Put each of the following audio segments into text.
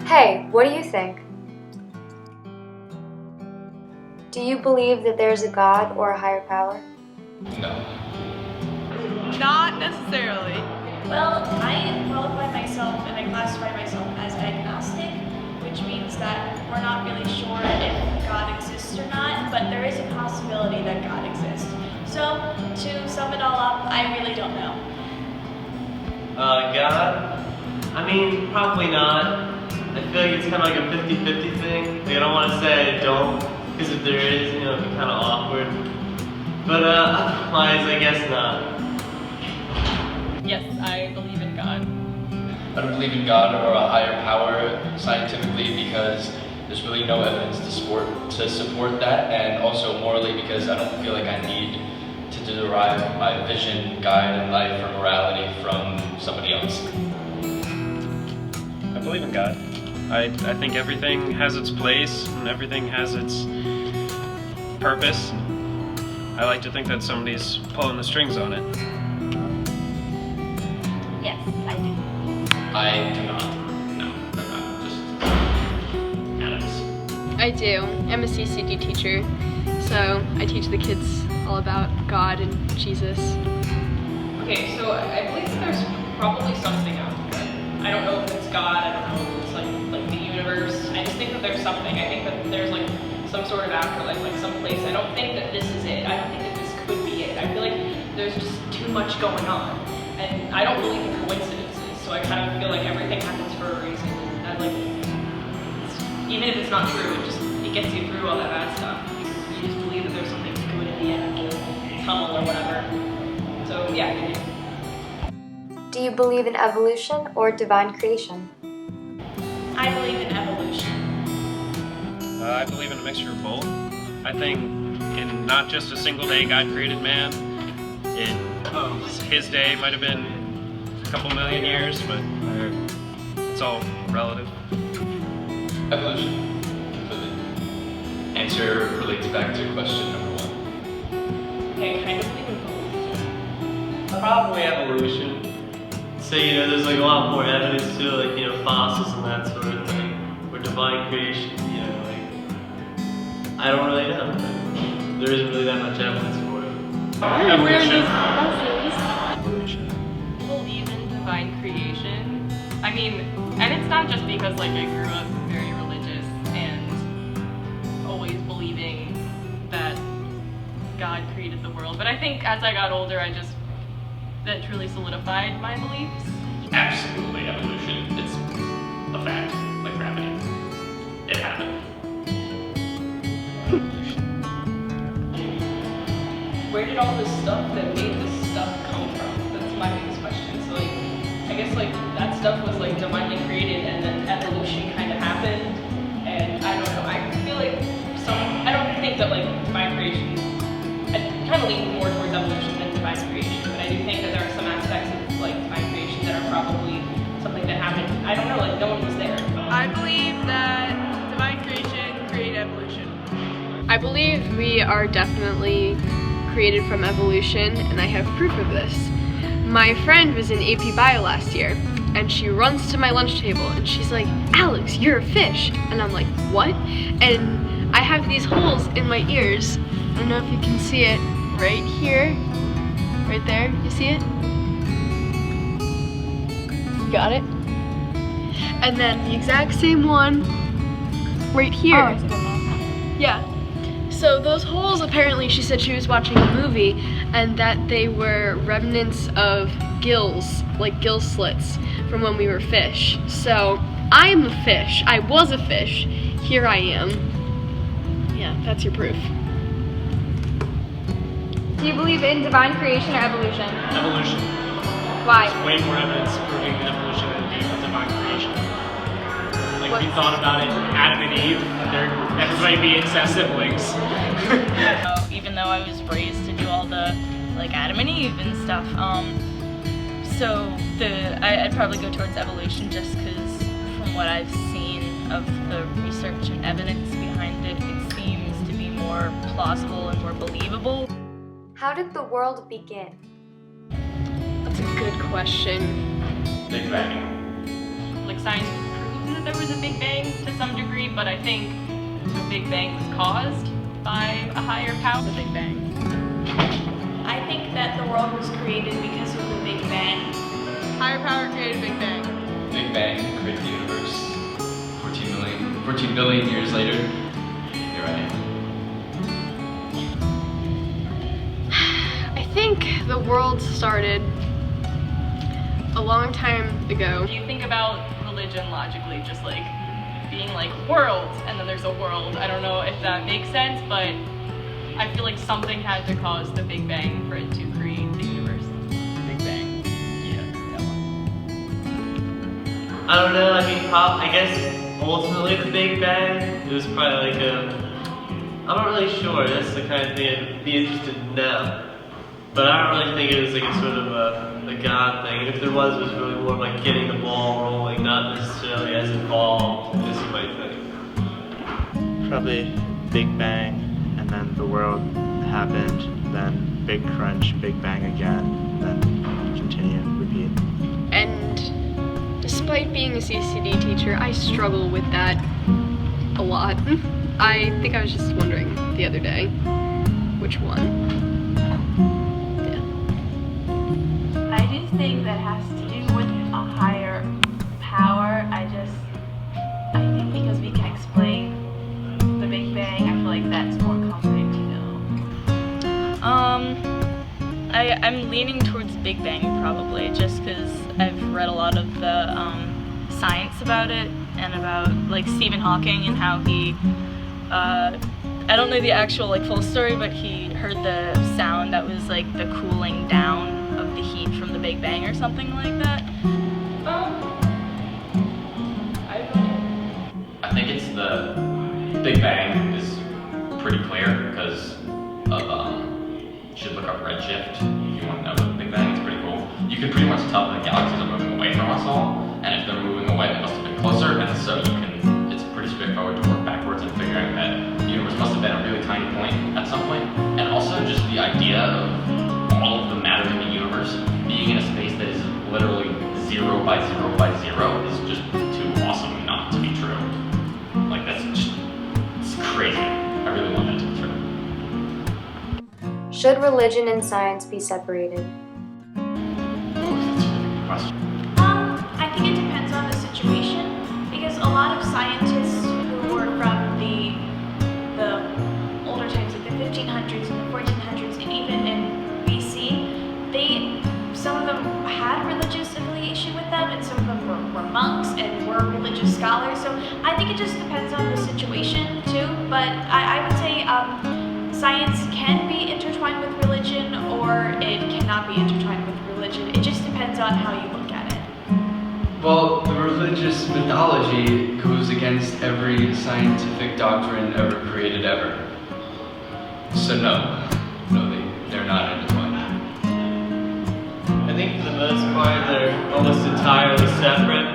Hey, what do you think? Do you believe that there's a God or a higher power? No. Not necessarily. Well, I qualify myself and I classify myself as agnostic, which means that we're not really sure if God exists or not, but there is a possibility that God exists. So, to sum it all up, I really don't know. God? I mean, probably not. I feel like it's kind of like a 50-50 thing. Like, I don't want to say I don't, because if there is, it'd be kind of awkward. But otherwise, I guess not. Yes, I believe in God. I don't believe in God or a higher power scientifically because there's really no evidence to support that, and also morally because I don't feel like I need to derive my vision, guide, and life or morality from somebody else. I believe in God. I think everything has its place and everything has its purpose. I like to think that somebody's pulling the strings on it. Yes, I do. I do not. No, I'm not. Just atoms. I do. I'm a CCD teacher, so I teach the kids all about God and Jesus. Okay, so I believe that there's probably something out there. I don't know if it's God, I don't know if it's like the universe. I just think that there's something. I think that there's like some sort of afterlife, like some place. I don't think that this is it. I don't think that this could be it. I feel like there's just too much going on. And I don't believe in coincidences, so I kind of feel like everything happens for a reason. And even if it's not true, it gets you through all that bad stuff. You just believe that there's something good at the end of the tunnel or whatever. So yeah, I do. Do you believe in evolution or divine creation? I believe in evolution. I believe in a mixture of both. I think in not just a single day God created man. His day might have been a couple million years, but it's all relative. Evolution. The answer relates back to question number 1. Okay, kind of believe in both. Probably evolution. So, there's like a lot more evidence to it, like, fossils and that sort of thing. Or divine creation, I don't really know. There isn't really that much evidence for it. Evolution. Believe in divine creation. I mean, and it's not just because I grew up very religious and always believing that God created the world, but I think as I got older, that truly solidified my beliefs. Absolutely, evolution. It's a fact, like gravity. It happened. Where did all this stuff that made this stuff come from? That's my biggest question. So I guess that stuff was divinely created and then evolution kind of happened. And I don't know, I feel like I don't think that divine creation, I kind of lean more towards evolution than divine creation, but I do think that there are some aspects of divine creation that are probably something that happened. I don't know, no one was there. I believe that divine creation created evolution. I believe we are definitely created from evolution, and I have proof of this. My friend was in AP Bio last year, and she runs to my lunch table, and she's like, "Alex, you're a fish." And I'm like, "What?" And I have these holes in my ears. I don't know if you can see it right here, right there. You see it? Got it? And then the exact same one right here. Oh, it's a good one. Yeah. So those holes, apparently she said she was watching a movie and that they were remnants of gills, like gill slits from when we were fish. So I'm a fish. I was a fish. Here I am. Yeah, that's your proof. Do you believe in divine creation or evolution? Evolution. Why? There's way more evidence proving evolution than divine creation. If you thought about it, Adam and Eve, everybody be incest siblings. Even though I was raised to do all the Adam and Eve and stuff, I'd probably go towards evolution just because from what I've seen of the research and evidence behind it, it seems to be more plausible and more believable. How did the world begin? That's a good question. Big Bang. Science proves that there was a Big Bang to some degree, but I think the Big Bang was caused by a higher power. The Big Bang. I think that the world was created because of the Big Bang. Higher power created Big Bang. Big Bang created the universe 14 billion years later. You're right. I think the world started a long time ago. You think about religion logically, just like being like worlds, and then there's a world. I don't know if that makes sense, but I feel like something had to cause the Big Bang for it to create the universe. Big Bang. Yeah, that one. I don't know, I mean, I guess ultimately the Big Bang, it was probably like I'm not really sure, that's the kind of thing I'd be interested in now. But I don't really think it was like a sort of a God thing. If there was, it was really more like getting the ball rolling, not necessarily as involved as you might think. Probably Big Bang, and then the world happened, then Big Crunch, Big Bang again, then continue, repeat. And despite being a CCD teacher, I struggle with that a lot. I think I was just wondering the other day, which one? I do think that has to do with a higher power. I think because we can explain the Big Bang, I feel like that's more comforting to know. I'm leaning towards Big Bang probably, just because I've read a lot of the science about it, and about like Stephen Hawking and how he, I don't know the actual like full story, but he heard the sound that was like the cooling down of the heat from the Big Bang or something like that. I think it's the Big Bang is pretty clear because of you should look up redshift if you want to know about the Big Bang. It's pretty cool. You can pretty much tell that the galaxies are moving away from us all, and if they're moving away, they must have been closer, and so it's pretty straightforward to work backwards and figuring that the universe must have been a really tiny point at some point, and also just the idea of all of the matter in the universe being in a space that is literally 0 by 0 by 0 is just too awesome not to be true. Like it's crazy. I really want that to be true. Should religion and science be separated? That's a really good question. I think it depends on the situation, because a lot of scientists who were from the older times, like the 1500s and the 1400s, and even in BC, some of them had religious affiliation with them, and some of them were monks and were religious scholars. So I think it just depends on the situation too. But I would say science can be intertwined with religion, or it cannot be intertwined with religion. It just depends on how you look at it. Well, the religious mythology goes against every scientific doctrine ever created ever. So no, they're not intertwined. I think for the most part they're almost entirely separate.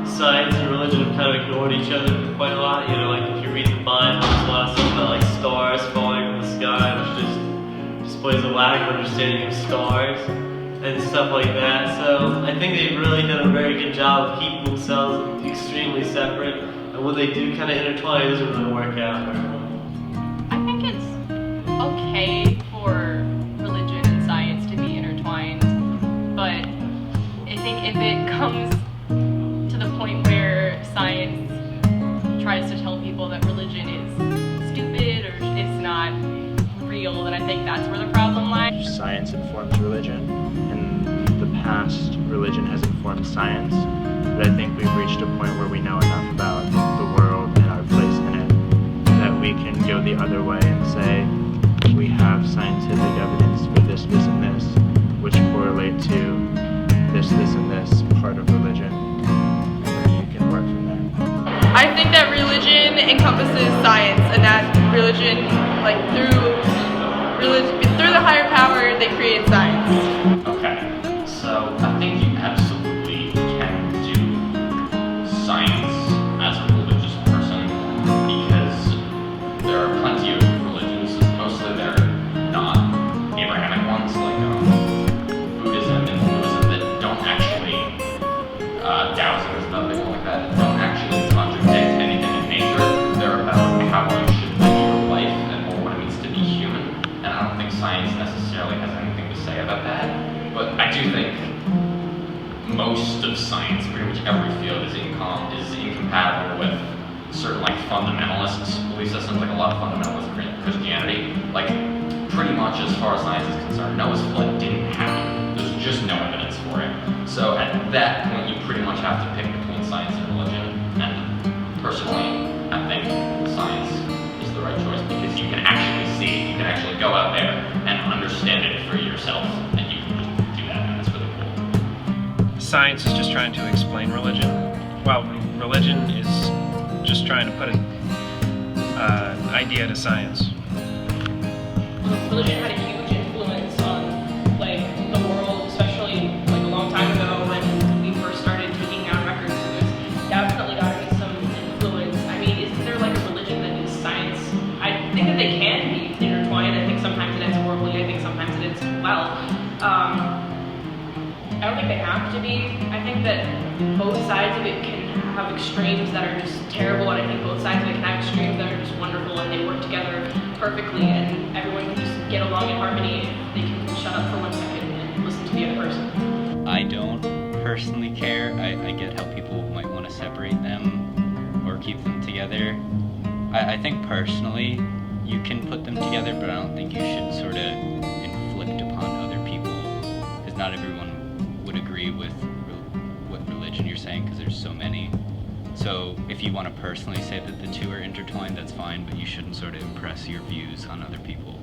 Science and religion have kind of ignored each other for quite a lot. You know, like if you read the Bible, there's a lot of stuff about like stars falling from the sky, which just displays a lack of understanding of stars and stuff like that. So I think they've really done a very good job of keeping themselves extremely separate. And when they do kind of intertwine, it doesn't really work out very well. I think it's okay for religion and science to be intertwined, but I think if it comes to the point where science tries to tell people that religion is stupid or it's not real, then I think that's where the problem lies. Science informs religion. In the past, religion has informed science, but I think we've reached a point where we know enough about the world and our place in it that we can go the other way and say we have scientific evidence for this, this, and this, which correlate to this, and this part of religion, and then you can work from there. I think that religion encompasses science, and that religion, like through the higher power, they created science. Okay, so I think you absolutely can do science as a religious person because there are plenty of religions, mostly they're not Abrahamic ones, like Buddhism and Hinduism, that don't actually, Taoism and stuff, But I do think most of science, pretty much every field, is incompatible with certain like fundamentalist belief systems, like a lot of fundamentalist Christianity. Like pretty much as far as science is concerned, Noah's flood didn't happen. There's just no evidence for it. So at that point, you pretty much have to pick between science and religion. And personally, I think science is the right choice because you can actually see, you can actually go out there and understand it for yourself, and you can just do that, and that's really cool. Science is just trying to explain religion, while religion is just trying to put an idea to science. Religion had a huge influence on like the world, especially like a long time ago when we first started taking down records. There's definitely got to be some influence. I mean, isn't there like a religion that is science? I think that they can be intertwined. I think sometimes it ends horribly. I think sometimes it ends well. I don't think they have to be. I think that both sides of it can have extremes that are just terrible, and I think both sides of it can have extremes that are just wonderful, and they work together perfectly, and everyone can just get along in harmony if they can shut up for 1 second and listen to the other person. I don't personally care. I get how people might want to separate them or keep them together. I think personally you can put them together, but I don't think you should sort of inflict upon other people, because not everyone would agree with what religion you're saying, because there's so many. So if you want to personally say that the two are intertwined, that's fine, but you shouldn't sort of impress your views on other people.